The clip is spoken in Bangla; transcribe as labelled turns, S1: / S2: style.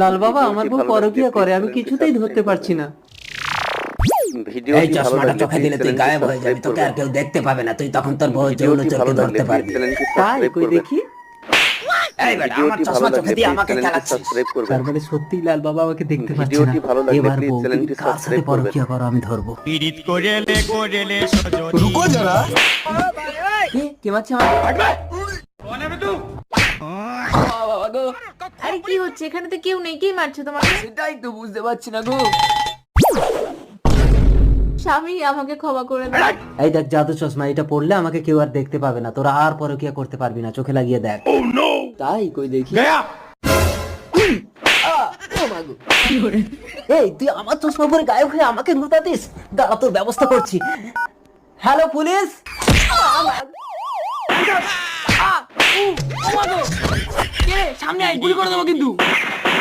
S1: লাল বাবা, আমার বউ পরকীয়া করে, আমি কিছুতেই ধরতে পারছি না।
S2: এই চশমাটা চোখে দিলে তুই গায়েব হয়ে যাবি, তোকে আর কেউ দেখতে পাবে না, তুই তখন তোর বউ যৌন চোখে ধরতে পারবি।
S1: তাই কই দেখি।
S2: এই বেটা, আমার চশমা চোখে দিয়ে আমাকে খেলাচ্ছিস।
S1: তার মানে সত্যি লাল বাবা আমাকে দেখতে পাচ্ছে না। এবার বউ তুমি কার সাথে পরকীয়া করো আমি ধরবো।
S3: रुको जरा।
S1: কে মারছে আমাকে?
S4: আরে কি হচ্ছে এখানে? তো কেউ নেই, কে মারছে তোমাকে?
S1: সেটাই তো বুঝতে পারছি না গো।
S4: স্বামী, আমাকে ক্ষমা করে দাও।
S1: এই দেখ জাদু চশমা, এটা পড়লে আমাকে কেউ আর দেখতে পাবে না, তোরা আর পরকীয়া করতে পারবি না, চোখে লাগিয়ে দেখ। তাই কই দেখি। এই তুই আমার চশমা পরে গায়েব হয়ে আমাকে লুটাতিস? দাঁড়া, তোর ব্যবস্থা করছি। Hello police.
S4: সামনে আয়, গুলি করে দেবো কিন্তু।